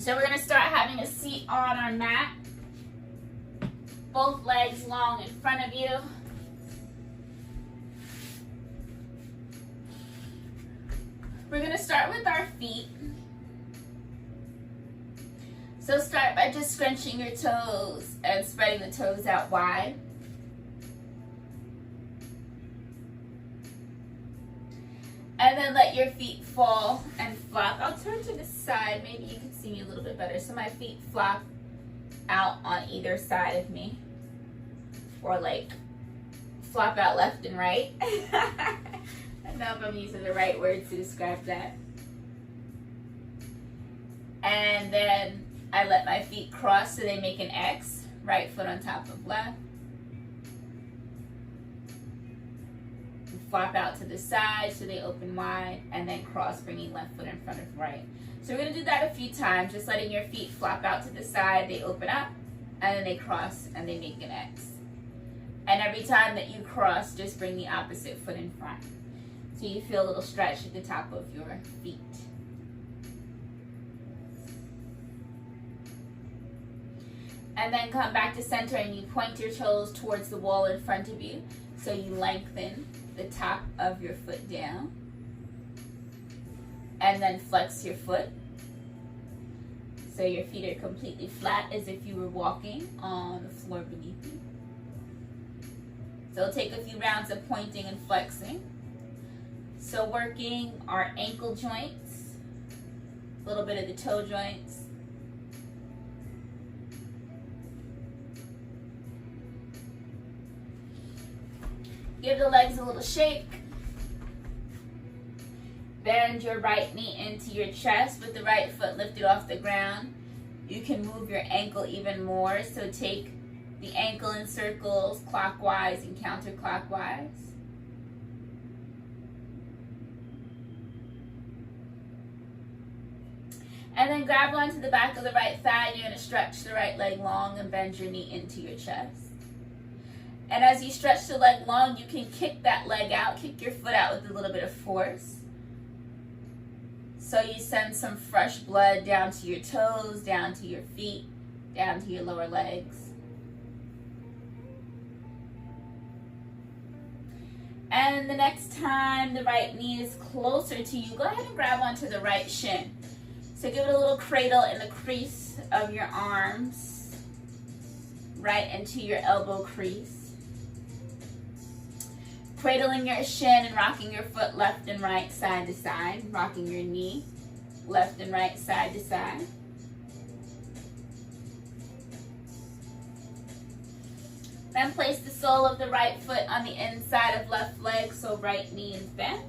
So we're going to start having a seat on our mat. Both legs long in front of you. We're going to start with our feet. So start by just scrunching your toes and spreading the toes out wide. And then let your feet fall and flop. I'll turn to the side. Maybe you can see me a little bit better. So my feet flop out on either side of me. Or like flop out left and right. I don't know if I'm using the right words to describe that. And then I let my feet cross so they make an X. Right foot on top of left. Flop out to the side so they open wide, and then cross, bringing left foot in front of right. So we're going to do that a few times, just letting your feet flop out to the side, they open up, and then they cross and they make an X. And every time that you cross, just bring the opposite foot in front. So you feel a little stretch at the top of your feet. And then come back to center and you point your toes towards the wall in front of you. So you lengthen the top of your foot down. And then flex your foot. So your feet are completely flat as if you were walking on the floor beneath you. So it'll take a few rounds of pointing and flexing. So working our ankle joints, a little bit of the toe joints. Give the legs a little shake. Bend your right knee into your chest with the right foot lifted off the ground. You can move your ankle even more, so take the ankle in circles clockwise and counterclockwise. And then grab onto the back of the right thigh. You're going to stretch the right leg long and bend your knee into your chest. And as you stretch the leg long, you can kick that leg out, kick your foot out with a little bit of force. So you send some fresh blood down to your toes, down to your feet, down to your lower legs. And the next time the right knee is closer to you, go ahead and grab onto the right shin. So give it a little cradle in the crease of your arms, right into your elbow crease. Cradling your shin and rocking your foot left and right, side to side. Rocking your knee left and right, side to side. Then place the sole of the right foot on the inside of left leg, so right knee is bent.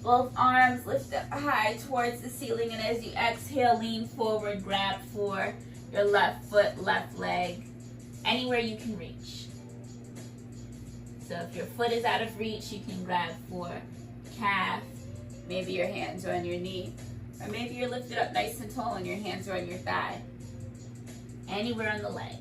Both arms lift up high towards the ceiling, and as you exhale, lean forward, grab for your left foot, left leg, anywhere you can reach. So if your foot is out of reach, you can grab for calf. Maybe your hands are on your knee. Or maybe you're lifted up nice and tall and your hands are on your thigh. Anywhere on the leg.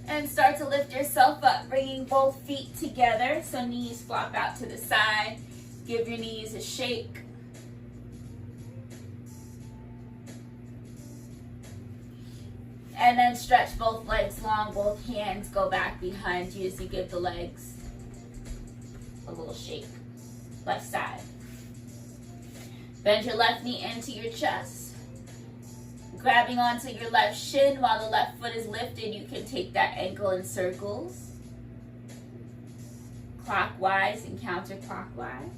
And start to lift yourself up, bringing both feet together. So knees flop out to the side. Give your knees a shake. And then stretch both legs long, both hands go back behind you as you give the legs a little shake. Left side. Bend your left knee into your chest. Grabbing onto your left shin while the left foot is lifted, you can take that ankle in circles. Clockwise and counterclockwise.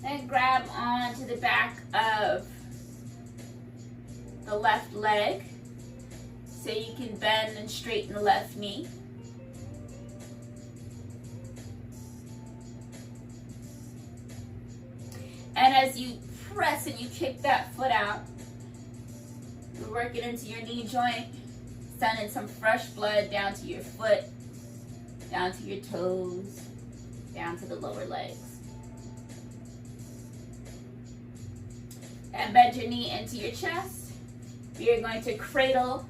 Then grab onto the back of the left leg so you can bend and straighten the left knee. And as you press and you kick that foot out, you work it into your knee joint, sending some fresh blood down to your foot, down to your toes, down to the lower legs. And bend your knee into your chest. You're going to cradle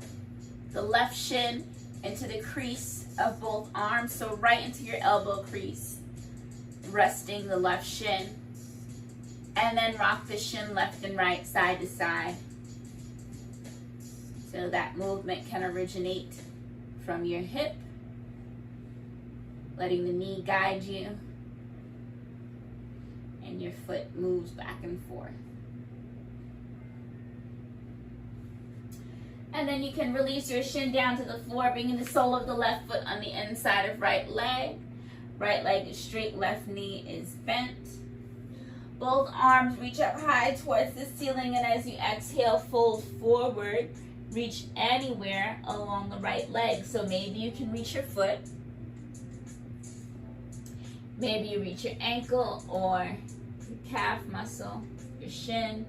the left shin into the crease of both arms, so right into your elbow crease, resting the left shin. And then rock the shin left and right, side to side. So that movement can originate from your hip, letting the knee guide you, and your foot moves back and forth. And then you can release your shin down to the floor, bringing the sole of the left foot on the inside of right leg. Right leg is straight, left knee is bent. Both arms reach up high towards the ceiling, and as you exhale, fold forward. Reach anywhere along the right leg. So maybe you can reach your foot. Maybe you reach your ankle or your calf muscle, your shin.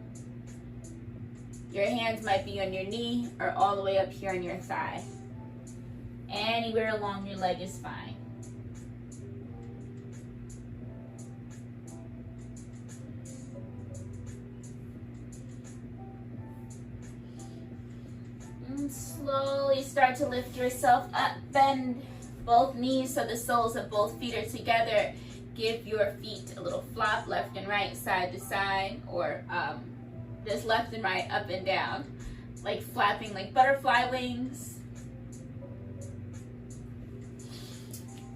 Your hands might be on your knee or all the way up here on your thigh. Anywhere along your leg is fine. And slowly start to lift yourself up. Bend both knees so the soles of both feet are together. Give your feet a little flop, left and right, side to side, or just left and right, up and down, like flapping like butterfly wings.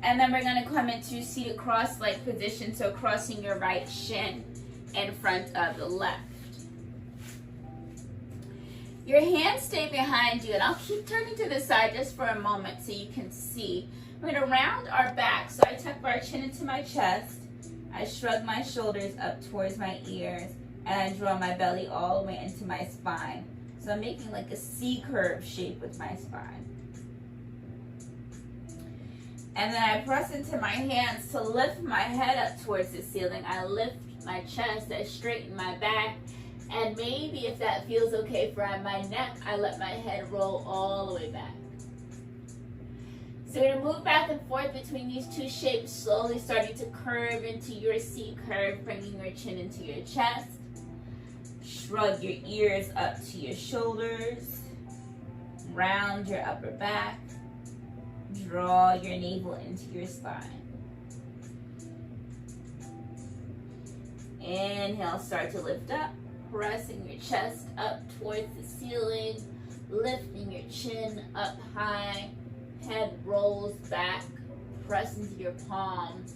And then we're going to come into seated cross-leg position, so crossing your right shin in front of the left. Your hands stay behind you, and I'll keep turning to the side just for a moment so you can see. We're going to round our back, so I tuck our chin into my chest. I shrug my shoulders up towards my ears, and I draw my belly all the way into my spine. So I'm making like a C-curve shape with my spine. And then I press into my hands to lift my head up towards the ceiling. I lift my chest, I straighten my back, and maybe if that feels okay for my neck, I let my head roll all the way back. So we're going to move back and forth between these two shapes, slowly starting to curve into your C curve, bringing your chin into your chest. Shrug your ears up to your shoulders. Round your upper back. Draw your navel into your spine. Inhale, start to lift up. Pressing your chest up towards the ceiling, lifting your chin up high, head rolls back, press into your palms,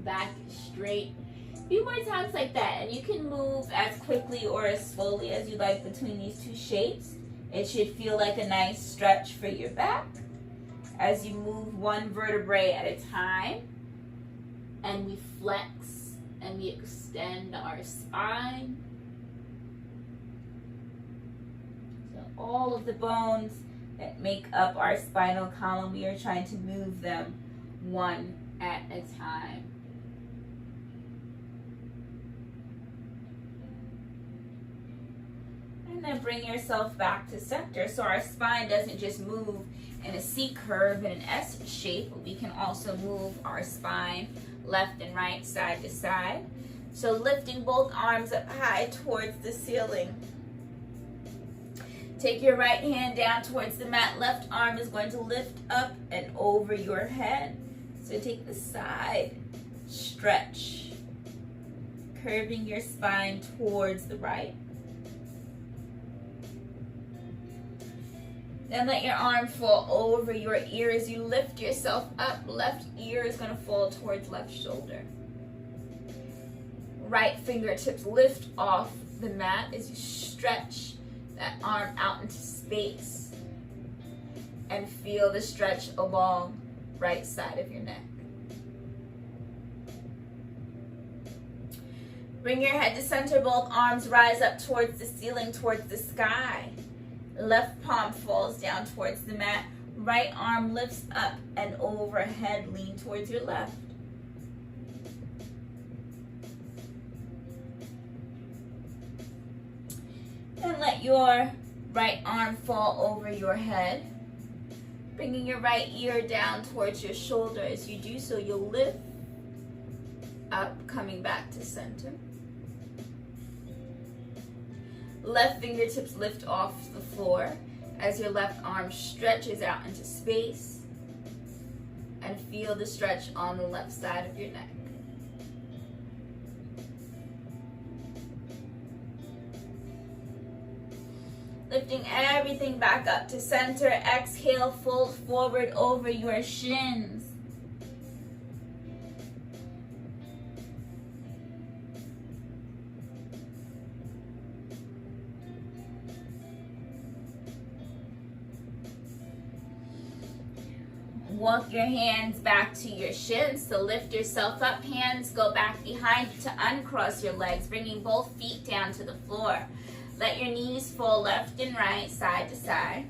back straight. A few more times like that, and you can move as quickly or as slowly as you like between these two shapes. It should feel like a nice stretch for your back as you move one vertebrae at a time, and we flex and we extend our spine. All of the bones that make up our spinal column, we are trying to move them one at a time. And then bring yourself back to center, so our spine doesn't just move in a C curve and an S shape, but we can also move our spine left and right, side to side. So lifting both arms up high towards the ceiling. Take your right hand down towards the mat. Left arm is going to lift up and over your head. So take the side stretch, curving your spine towards the right. Then let your arm fall over your ear as you lift yourself up. Left ear is going to fall towards left shoulder. Right fingertips lift off the mat as you stretch that arm out into space and feel the stretch along right side of your neck. Bring your head to center, both arms rise up towards the ceiling, towards the sky. Left palm falls down towards the mat. Right arm lifts up and overhead, lean towards your left. And let your right arm fall over your head, bringing your right ear down towards your shoulder. As you do so, you'll lift up, coming back to center. Left fingertips lift off the floor as your left arm stretches out into space, and feel the stretch on the left side of your neck. Lifting everything back up to center. Exhale, fold forward over your shins. Walk your hands back to your shins. So lift yourself up. Hands go back behind you to uncross your legs, bringing both feet down to the floor. Let your knees fall left and right, side to side.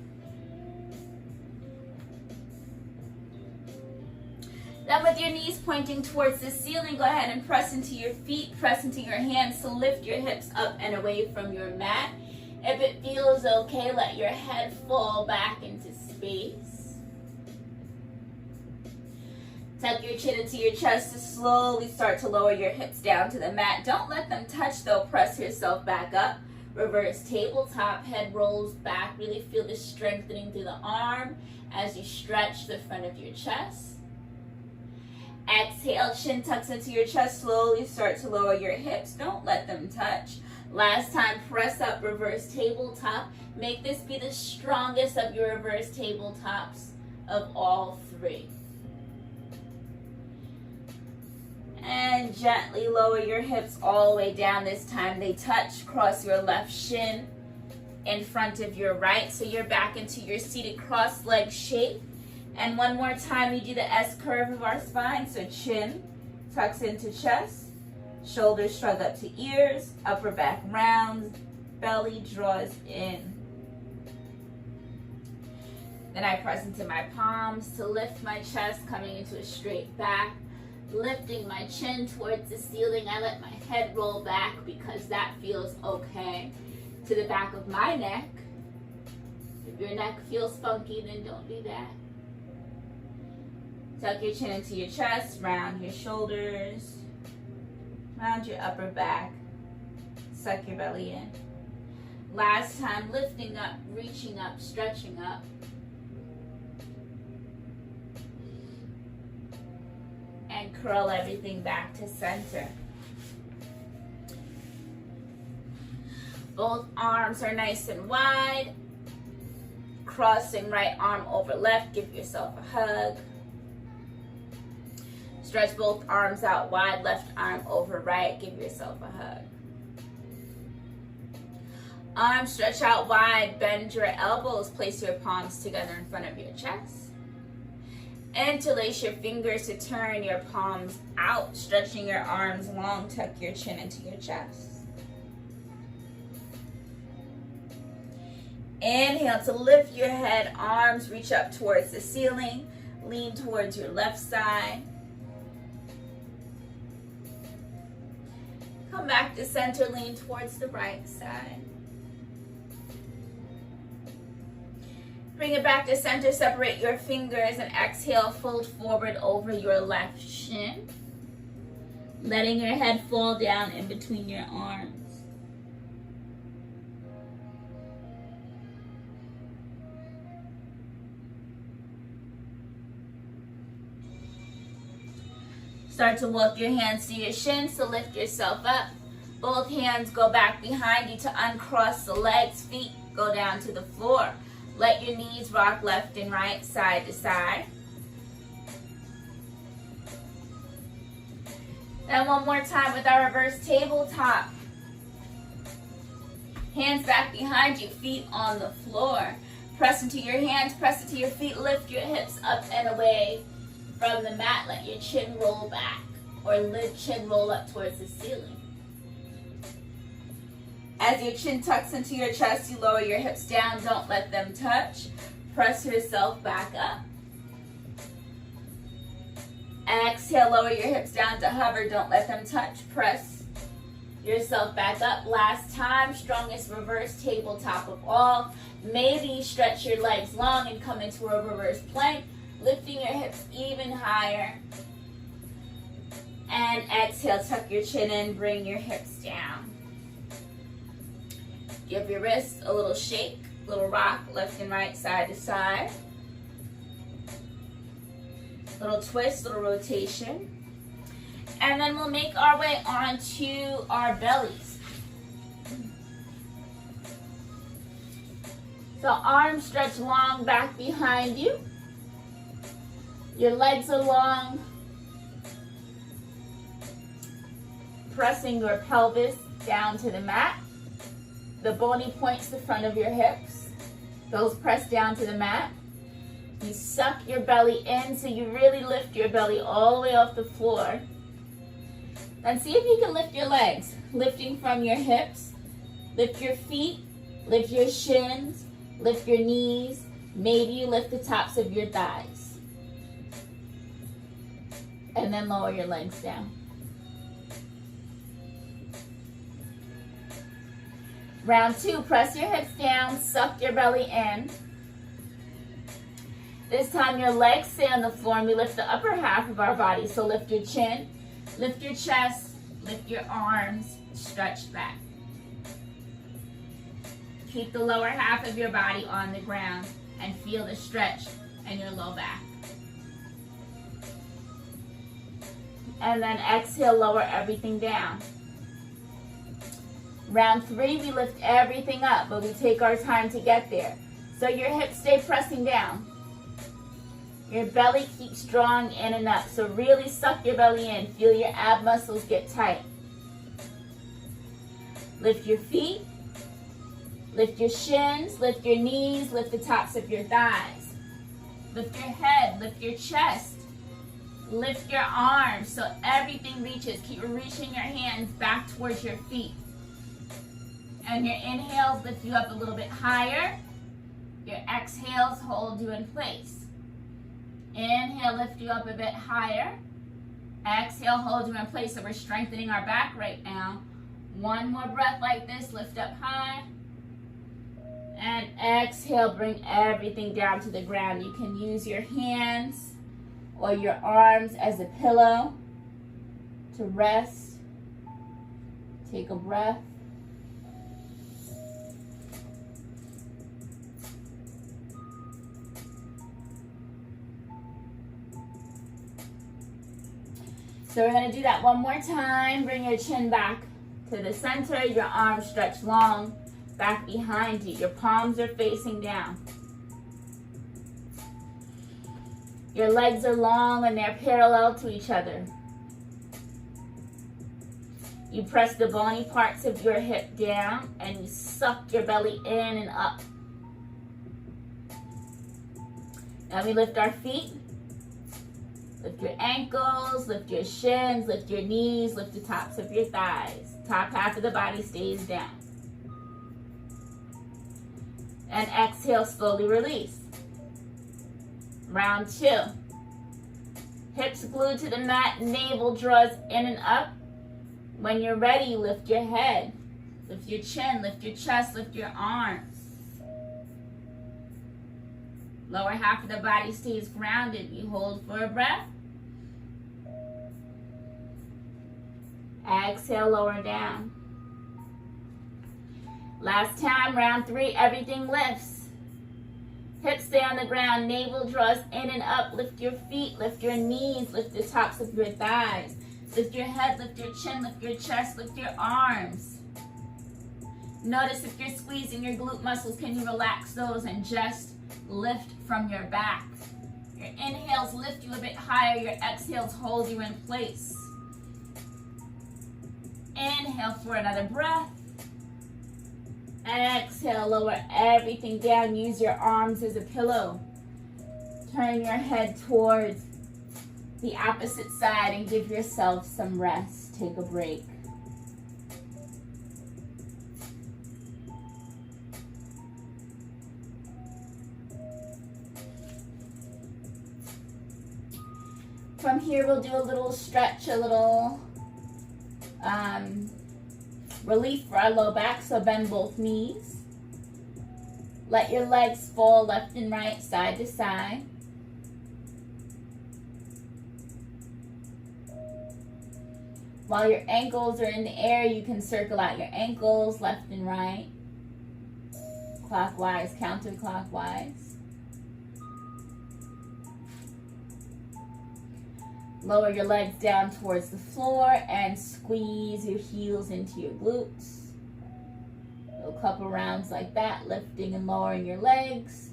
Then with your knees pointing towards the ceiling, go ahead and press into your feet, press into your hands to lift your hips up and away from your mat. If it feels okay, let your head fall back into space. Tuck your chin into your chest to slowly start to lower your hips down to the mat. Don't let them touch though, press yourself back up. Reverse tabletop, head rolls back. Really feel the strengthening through the arm as you stretch the front of your chest. Exhale, chin tucks into your chest. Slowly start to lower your hips. Don't let them touch. Last time, press up, reverse tabletop. Make this be the strongest of your reverse tabletops of all three. And gently lower your hips all the way down. This time they touch. Cross your left shin in front of your right. So you're back into your seated cross leg shape. And one more time, we do the S curve of our spine. So chin tucks into chest. Shoulders shrug up to ears. Upper back rounds. Belly draws in. Then I press into my palms to lift my chest, coming into a straight back. Lifting my chin towards the ceiling, I let my head roll back because that feels okay. To the back of my neck. If your neck feels funky, then don't do that. Tuck your chin into your chest, round your shoulders, round your upper back, suck your belly in. Last time, lifting up, reaching up, stretching up. And curl everything back to center. Both arms are nice and wide. Crossing right arm over left, give yourself a hug. Stretch both arms out wide, left arm over right, give yourself a hug. Arms stretch out wide, bend your elbows, place your palms together in front of your chest. Interlace your fingers to turn your palms out, stretching your arms long, tuck your chin into your chest. Inhale to lift your head, arms reach up towards the ceiling, lean towards your left side. Come back to center, lean towards the right side. Bring it back to center, separate your fingers, and exhale, fold forward over your left shin. Letting your head fall down in between your arms. Start to walk your hands to your shins to lift yourself up. Both hands go back behind you to uncross the legs. Feet go down to the floor. Let your knees rock left and right, side to side. Then one more time with our reverse tabletop. Hands back behind you, feet on the floor. Press into your hands, press into your feet, lift your hips up and away from the mat. Let your chin roll back or chin roll up towards the ceiling. As your chin tucks into your chest, you lower your hips down. Don't let them touch. Press yourself back up. Exhale, lower your hips down to hover. Don't let them touch. Press yourself back up. Last time, strongest reverse tabletop of all. Maybe stretch your legs long and come into a reverse plank, lifting your hips even higher. And exhale, tuck your chin in, bring your hips down. Give your wrists a little shake. Little rock, left and right, side to side. Little twist, little rotation. And then we'll make our way onto our bellies. So arms stretch long back behind you. Your legs are long. Pressing your pelvis down to the mat. The bony points the front of your hips. Those press down to the mat. You suck your belly in so you really lift your belly all the way off the floor. Then see if you can lift your legs. Lifting from your hips. Lift your feet. Lift your shins. Lift your knees. Maybe you lift the tops of your thighs. And then lower your legs down. Round 2, press your hips down, suck your belly in. This time your legs stay on the floor and we lift the upper half of our body. So lift your chin, lift your chest, lift your arms, stretch back. Keep the lower half of your body on the ground and feel the stretch in your low back. And then exhale, lower everything down. Round 3, we lift everything up, but we take our time to get there. So your hips stay pressing down. Your belly keeps drawing in and up. So really suck your belly in. Feel your ab muscles get tight. Lift your feet. Lift your shins. Lift your knees. Lift the tops of your thighs. Lift your head. Lift your chest. Lift your arms so everything reaches. Keep reaching your hands back towards your feet. And your inhales lift you up a little bit higher. Your exhales hold you in place. Inhale, lift you up a bit higher. Exhale, hold you in place. So we're strengthening our back right now. One more breath like this. Lift up high. And exhale, bring everything down to the ground. You can use your hands or your arms as a pillow to rest. Take a breath. So we're going to do that one more time. Bring your chin back to the center. Your arms stretch long back behind you. Your palms are facing down. Your legs are long and they're parallel to each other. You press the bony parts of your hip down and you suck your belly in and up. Now we lift our feet. Lift your ankles, lift your shins, lift your knees, lift the tops of your thighs. Top half of the body stays down. And exhale, slowly release. Round 2. Hips glued to the mat, navel draws in and up. When you're ready, you lift your head. Lift your chin, lift your chest, lift your arms. Lower half of the body stays grounded. You hold for a breath. Exhale, lower down. Last time, round 3, everything lifts. Hips stay on the ground, navel draws in and up. Lift your feet, lift your knees, lift the tops of your thighs. Lift your head, lift your chin, lift your chest, lift your arms. Notice if you're squeezing your glute muscles, can you relax those and just lift from your back. Your inhales lift you a bit higher. Your exhales hold you in place. Inhale for another breath. Exhale, lower everything down. Use your arms as a pillow. Turn your head towards the opposite side and give yourself some rest. Take a break. From here, we'll do a little stretch, a little relief for our low back. So bend both knees. Let your legs fall left and right, side to side. While your ankles are in the air, you can circle out your ankles left and right. clockwise, counterclockwise. Lower your legs down towards the floor and squeeze your heels into your glutes. A couple rounds like that, lifting and lowering your legs.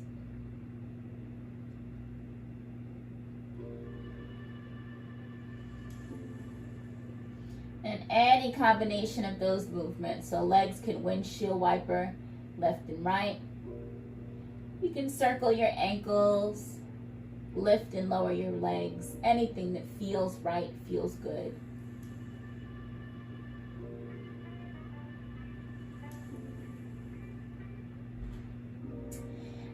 And any combination of those movements. So legs can windshield wiper left and right. You can circle your ankles, lift and lower your legs. Anything that feels right, feels good.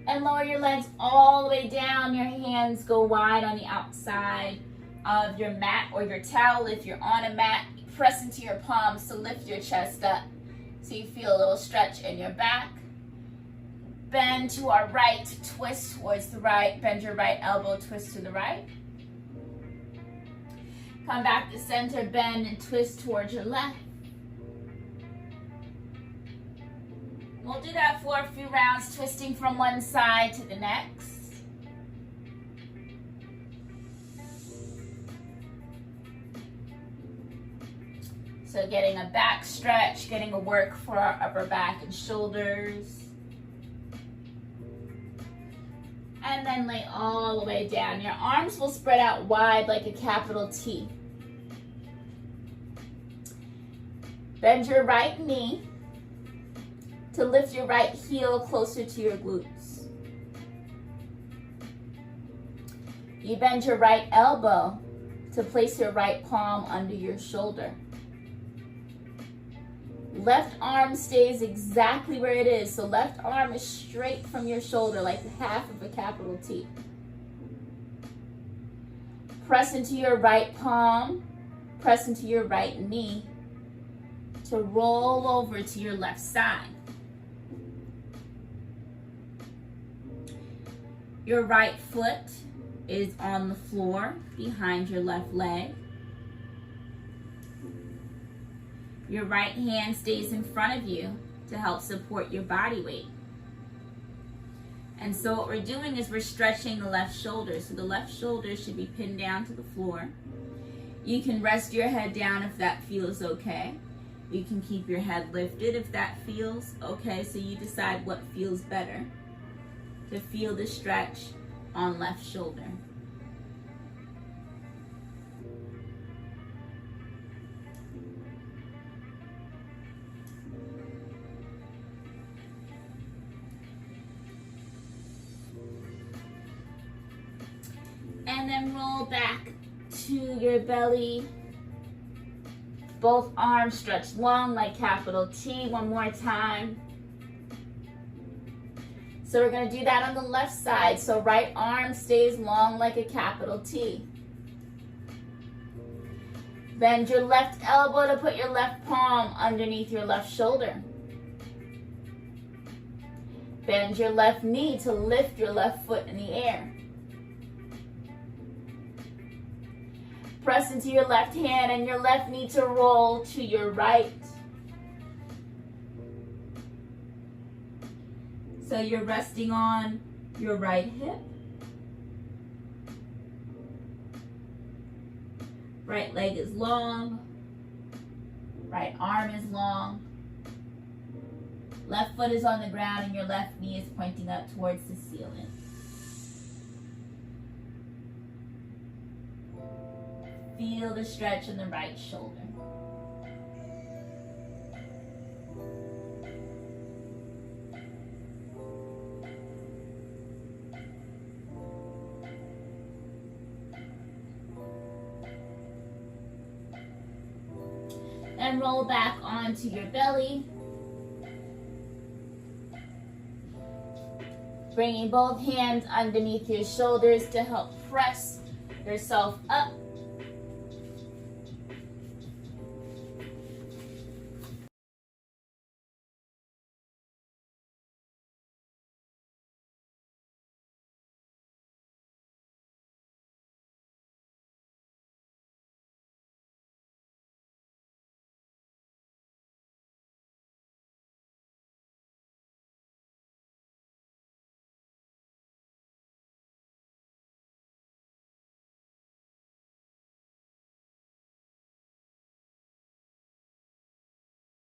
And lower your legs all the way down. Your hands go wide on the outside of your mat or your towel. If you're on a mat, press into your palms to lift your chest up so you feel a little stretch in your back. Bend to our right, twist towards the right. Bend your right elbow, twist to the right. Come back to center, bend and twist towards your left. We'll do that for a few rounds, twisting from one side to the next. So getting a back stretch, getting a work for our upper back and shoulders. And then lay all the way down. Your arms will spread out wide like a capital T. Bend your right knee to lift your right heel closer to your glutes. You bend your right elbow to place your right palm under your shoulder. Left arm stays exactly where it is, so left arm is straight from your shoulder like half of a capital T. Press into your right palm, press into your right knee to roll over to your left side. Your right foot is on the floor behind your left leg. Your right hand stays in front of you to help support your body weight. And so what we're doing is we're stretching the left shoulder. So the left shoulder should be pinned down to the floor. You can rest your head down if that feels okay. You can keep your head lifted if that feels okay. So you decide what feels better to feel the stretch on left shoulder. And then roll back to your belly. Both arms stretch long like capital T. One more time. So we're going to do that on the left side. So right arm stays long like a capital T. Bend your left elbow to put your left palm underneath your left shoulder. Bend your left knee to lift your left foot in the air. Press into your left hand and your left knee to roll to your right. So you're resting on your right hip. Right leg is long. Right arm is long. Left foot is on the ground and your left knee is pointing up towards the ceiling. Feel the stretch in the right shoulder. And roll back onto your belly. Bringing both hands underneath your shoulders to help press yourself up.